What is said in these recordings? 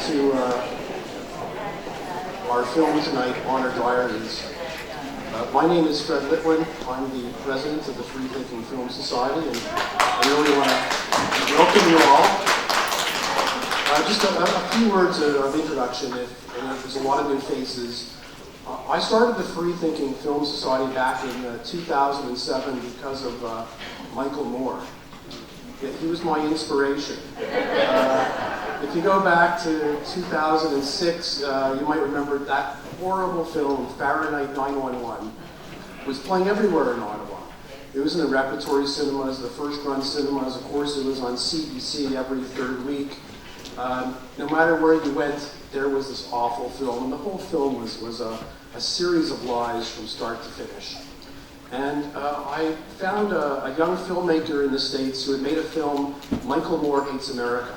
to our film tonight, Honor Diaries. My name is Fred Litwin. I'm the president of the Free Thinking Film Society, and I really want to welcome you all. Just a few words of introduction. There's a lot of new faces. I started the Free Thinking Film Society back in 2007 because of Michael Moore. He was my inspiration. If you go back to 2006, you might remember that horrible film, Fahrenheit 9/11, was playing everywhere in Ottawa. It was in the repertory cinemas, the first-run cinemas. Of course, it was on CBC every third week. No matter where you went, there was this awful film, and the whole film was a series of lies from start to finish. And I found a young filmmaker in the States who had made a film, Michael Moore Hates America.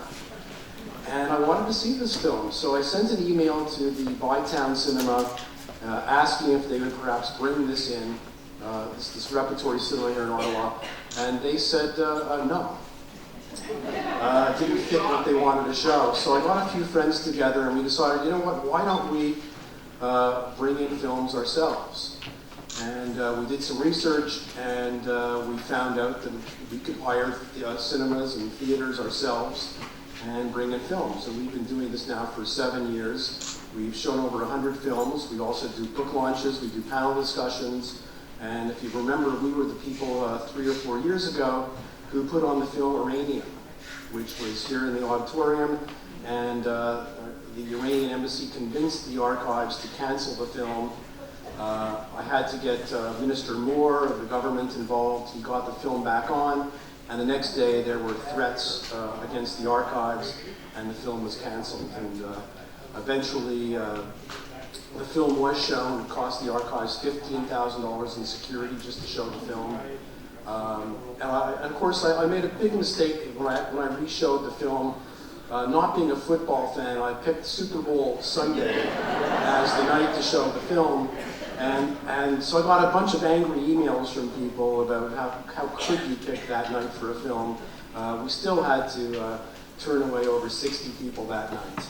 And I wanted to see this film, so I sent an email to the Bytown Cinema asking if they would perhaps bring this in, this repertory cinema here in Ottawa, and they said no. It didn't fit what they wanted to show. So I got a few friends together and we decided, you know what, why don't we bring in films ourselves? And we did some research, and we found out that we could hire cinemas and theaters ourselves and bring in films. And we've been doing this now for 7 years. We've shown over 100 films. We also do book launches. We do panel discussions. And if you remember, we were the people 3 or 4 years ago who put on the film Iranian, which was here in the auditorium. And the Iranian embassy convinced the archives to cancel the film. I had to get Minister Moore of the government involved. He got the film back on, and the next day there were threats against the archives, and the film was canceled. And eventually, the film was shown. It cost the archives $15,000 in security just to show the film. And of course, I made a big mistake when I re-showed the film. Not being a football fan, I picked Super Bowl Sunday as the night to show the film. And so I got a bunch of angry emails from people about how could you pick that night for a film. We still had to turn away over 60 people that night.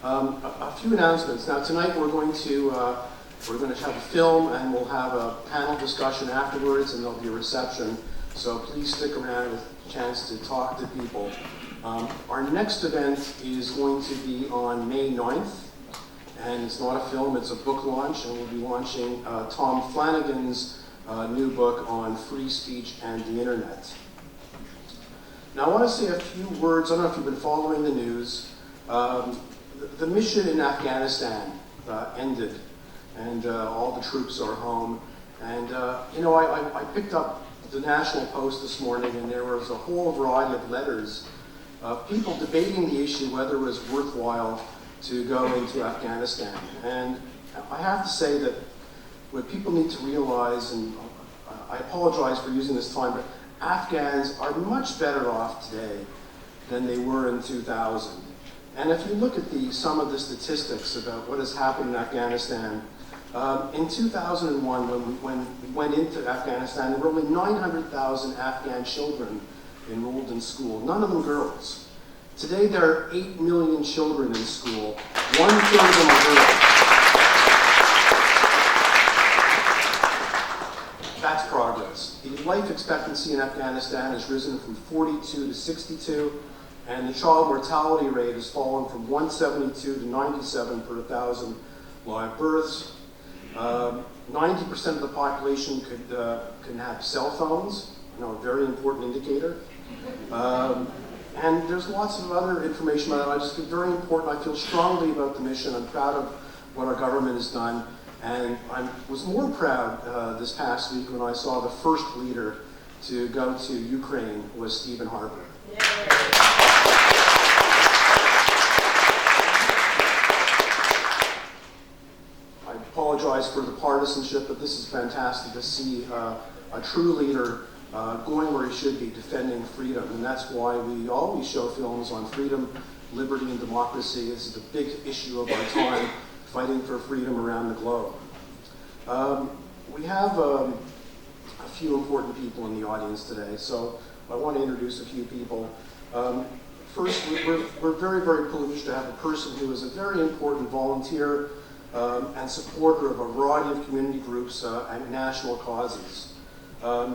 A few announcements. Now tonight we're going to have a film, and we'll have a panel discussion afterwards, and there'll be a reception. So please stick around with a chance to talk to people. Our next event is going to be on May 9th. And it's not a film, it's a book launch, and we'll be launching Tom Flanagan's new book on free speech and the internet. Now I want to say a few words. I don't know if you've been following the news. The mission in Afghanistan ended, and all the troops are home. And I picked up the National Post this morning, and there was a whole variety of letters of people debating the issue whether it was worthwhile to go into Afghanistan. And I have to say that what people need to realize, and I apologize for using this time, but Afghans are much better off today than they were in 2000. And if you look at some of the statistics about what has happened in Afghanistan, in 2001, when we went into Afghanistan, there were only 900,000 Afghan children enrolled in school, none of them girls. Today there are 8 million children in school. 1/3 of them are girls. That's progress. The life expectancy in Afghanistan has risen from 42 to 62, and the child mortality rate has fallen from 172 to 97 per 1,000 live births. 90% of the population can have cell phones, a very important indicator. And there's lots of other information about it. I just think very important. I feel strongly about the mission. I'm proud of what our government has done. And I was more proud this past week when I saw the first leader to go to Ukraine was Stephen Harper. I apologize for the partisanship, but this is fantastic to see a true leader going where he should be, defending freedom. And that's why we always show films on freedom, liberty, and democracy. This is the big issue of our time, fighting for freedom around the globe. We have a few important people in the audience today, so I want to introduce a few people. first, we're very, very privileged to have a person who is a very important volunteer and supporter of a variety of community groups and national causes.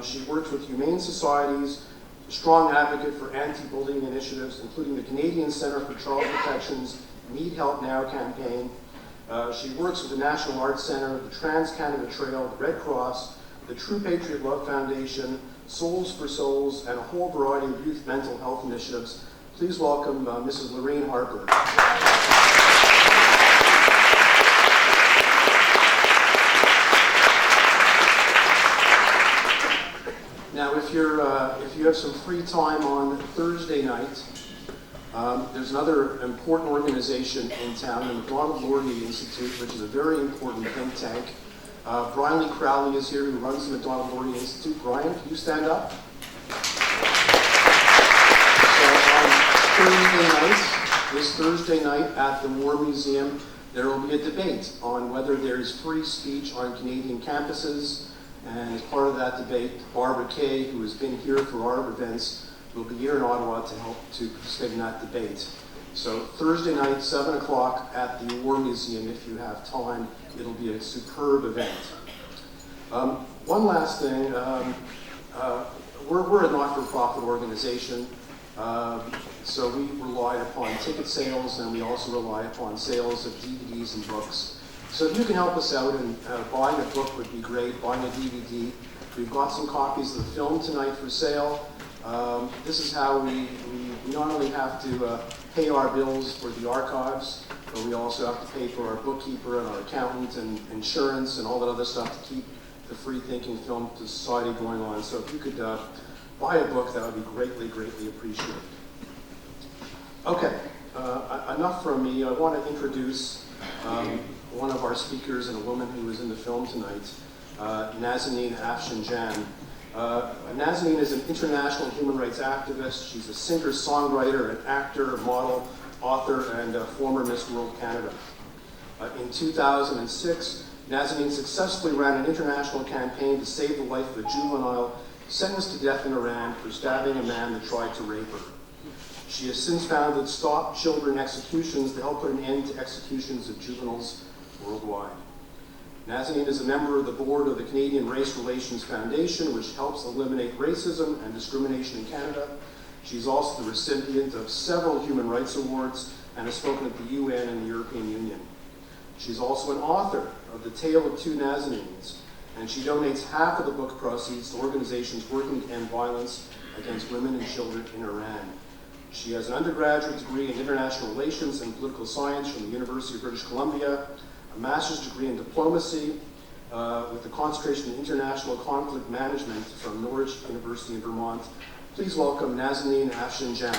She works with humane societies, a strong advocate for anti-bullying initiatives, including the Canadian Centre for Child Protection's Need Help Now campaign. She works with the National Arts Centre, the Trans-Canada Trail, the Red Cross, the True Patriot Love Foundation, Souls for Souls, and a whole variety of youth mental health initiatives. Please welcome Mrs. Lorraine Harper. Now, if you have some free time on Thursday night, there's another important organization in town, the MacDonald-Laurier Institute, which is a very important think tank. Brian Lee Crowley is here, who runs the MacDonald-Laurier Institute. Brian, can you stand up? So on this Thursday night at the War Museum, there will be a debate on whether there is free speech on Canadian campuses. And as part of that debate, Barbara Kay, who has been here for our events, will be here in Ottawa to help to participate in that debate. So Thursday night, 7 o'clock at the War Museum, if you have time. It'll be a superb event. One last thing, we're a not-for-profit organization, so we rely upon ticket sales, and we also rely upon sales of DVDs and books. So if you can help us out, and buying a book would be great, buying a DVD. We've got some copies of the film tonight for sale. This is how we not only have to pay our bills for the archives, but we also have to pay for our bookkeeper and our accountant and insurance and all that other stuff to keep the Free Thinking Film Society going on. So if you could buy a book, that would be greatly, greatly appreciated. Okay, enough from me. I want to introduce one of our speakers and a woman who is in the film tonight, Nazanin Afshinjan. Nazanin is an international human rights activist. She's a singer, songwriter, an actor, model, author, and former Miss World Canada. In 2006, Nazanin successfully ran an international campaign to save the life of a juvenile sentenced to death in Iran for stabbing a man that tried to rape her. She has since founded Stop Children Executions to help put an end to executions of juveniles worldwide. Nazanin is a member of the board of the Canadian Race Relations Foundation, which helps eliminate racism and discrimination in Canada. She's also the recipient of several human rights awards and has spoken at the UN and the European Union. She's also an author of The Tale of Two Nazanines, and she donates half of the book proceeds to organizations working to end violence against women and children in Iran. She has an undergraduate degree in international relations and political science from the University of British Columbia, a master's degree in diplomacy with a concentration in international conflict management from Norwich University in Vermont. Please welcome Nazanin Afshinjan.